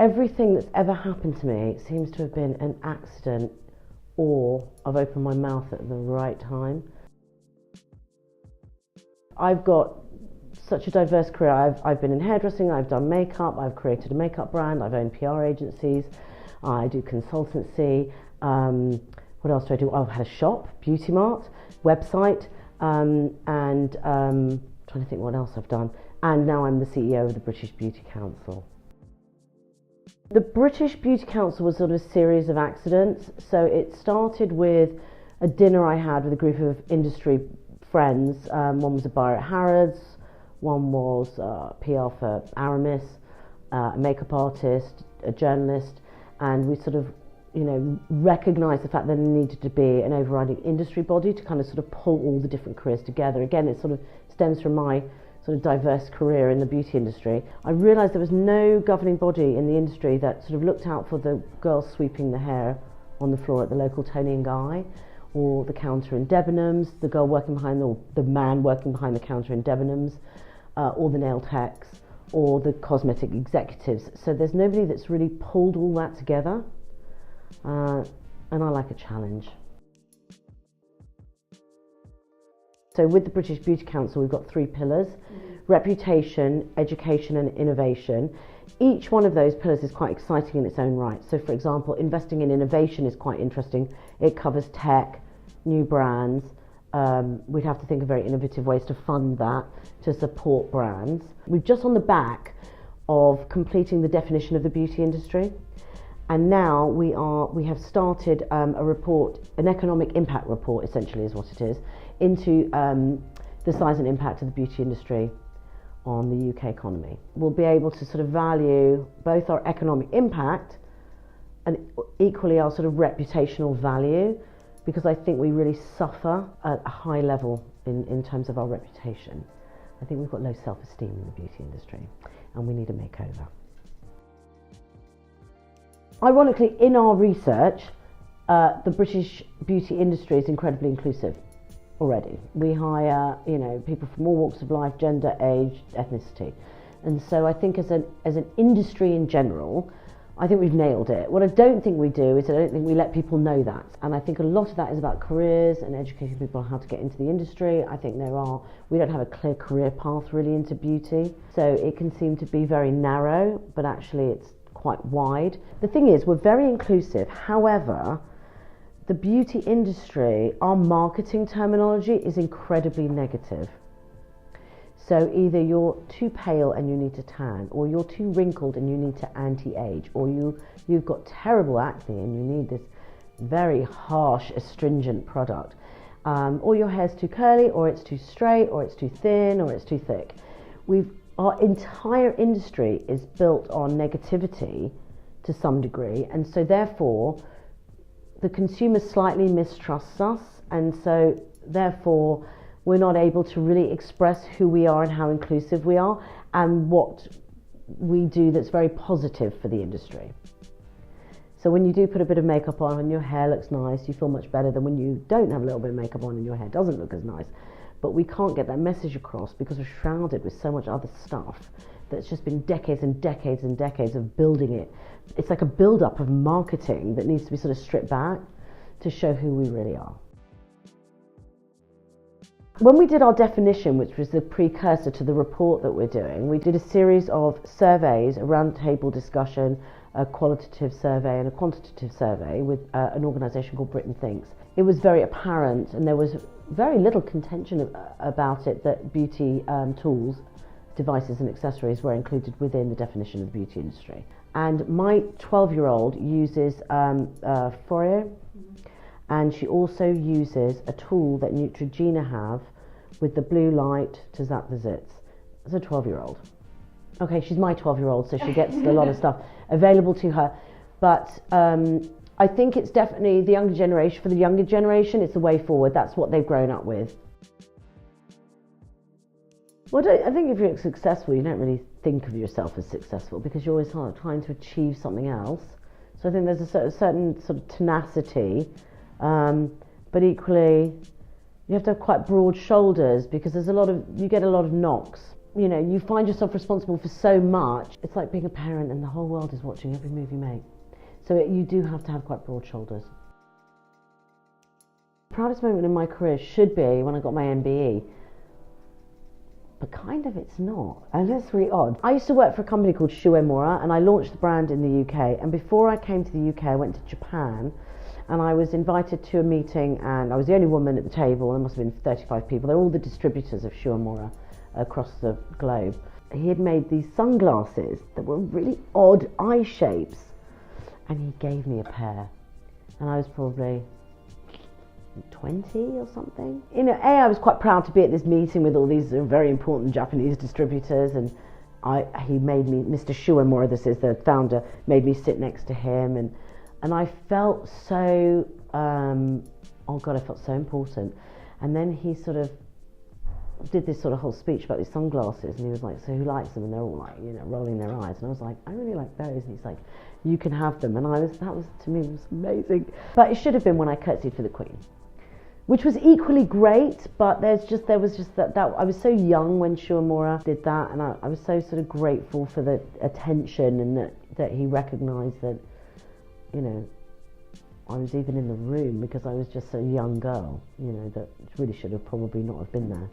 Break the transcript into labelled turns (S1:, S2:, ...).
S1: Everything that's ever happened to me seems to have been an accident, or I've opened my mouth at the right time. I've got such a diverse career. I've been in hairdressing, I've done makeup, I've created a makeup brand, I've owned PR agencies, I do consultancy. What else do I do? I've had a shop, Beauty Mart, website, and trying to think what else I've done. And now I'm the CEO of the British Beauty Council. The British Beauty Council was sort of a series of accidents. So it started with a dinner I had with a group of industry friends. One was a buyer at Harrods, one was PR for Aramis, a makeup artist, a journalist, and we sort of, recognised the fact that there needed to be an overriding industry body to kind of sort of pull all the different careers together. Again, it sort of stems from my sort of diverse career in the beauty industry. I realised there was no governing body in the industry that sort of looked out for the girl sweeping the hair on the floor at the local Tony and Guy, or the counter in Debenhams, the girl working behind the man working behind the counter in Debenhams, or the nail techs, or the cosmetic executives. So there's nobody that's really pulled all that together, and I like a challenge. So with the British Beauty Council, we've got 3 pillars: reputation, education and innovation. Each one of those pillars is quite exciting in its own right. So for example, investing in innovation is quite interesting. It covers tech, new brands. We'd have to think of very innovative ways to fund that, to support brands. We're just on the back of completing the definition of the beauty industry. And now we have started a report, an economic impact report essentially is what it is, into the size and impact of the beauty industry on the UK economy. We'll be able to sort of value both our economic impact and equally our sort of reputational value, because I think we really suffer at a high level in terms of our reputation. I think we've got low self-esteem in the beauty industry and we need a makeover. Ironically, in our research, the British beauty industry is incredibly inclusive already. We hire, people from all walks of life, gender, age, ethnicity. And so I think as an industry in general, I think we've nailed it. What I don't think we do is I don't think we let people know that. And I think a lot of that is about careers and educating people on how to get into the industry. I think we don't have a clear career path really into beauty. So it can seem to be very narrow, but actually it's quite wide. The thing is, we're very inclusive. However, the beauty industry, our marketing terminology is incredibly negative. So either you're too pale and you need to tan, or you're too wrinkled and you need to anti-age, or you've got terrible acne and you need this very harsh astringent product, or your hair's too curly, or it's too straight, or it's too thin, or it's too thick. Our entire industry is built on negativity to some degree, and so therefore the consumer slightly mistrusts us, and so therefore we're not able to really express who we are and how inclusive we are and what we do that's very positive for the industry. So when you do put a bit of makeup on and your hair looks nice, you feel much better than when you don't have a little bit of makeup on and your hair doesn't look as nice. But we can't get that message across because we're shrouded with so much other stuff that's just been decades and decades and decades of building it. It's like a build-up of marketing that needs to be sort of stripped back to show who we really are. When we did our definition, which was the precursor to the report that we're doing, we did a series of surveys, a roundtable discussion, a qualitative survey and a quantitative survey with an organisation called Britain Thinks. It was very apparent, and there was very little contention about it, that beauty tools, devices and accessories were included within the definition of the beauty industry. And my 12-year-old uses Foreo, and she also uses a tool that Neutrogena have with the blue light to zap the zits. It's a 12-year-old. Okay, she's my 12-year-old, so she gets a lot of stuff available to her. But I think it's definitely the younger generation. For the younger generation, it's the way forward. That's what they've grown up with. Well, I think if you're successful, you don't really think of yourself as successful because you're always trying to achieve something else. So I think there's a certain sort of tenacity, but equally you have to have quite broad shoulders because you get a lot of knocks you know, you find yourself responsible for so much. It's like being a parent and the whole world is watching every move you make. So you do have to have quite broad shoulders. The proudest moment in my career should be when I got my MBE. But kind of it's not, and that's really odd. I used to work for a company called Shu Uemura, and I launched the brand in the UK, and before I came to the UK I went to Japan, and I was invited to a meeting, and I was the only woman at the table. There must have been 35 people. They're all the distributors of Shu Uemura across the globe. He had made these sunglasses that were really odd eye shapes, and he gave me a pair, and I was probably 20 or something. You know, I was quite proud to be at this meeting with all these very important Japanese distributors, and he made me, Mr. Shu Uemura, this is the founder, made me sit next to him, and I felt so, oh God, I felt so important. And then he sort of did this sort of whole speech about these sunglasses, and he was like, so who likes them? And they're all like, you know, rolling their eyes, and I was like, I really like those. And he's like, you can have them. And that was to me was amazing. But it should have been when I curtsied for the Queen, which was equally great, but there was just that I was so young when Shu Uemura did that, and I was so sort of grateful for the attention, and that he recognised that, you know, I was even in the room because I was just a young girl, you know, that really should have probably not have been there.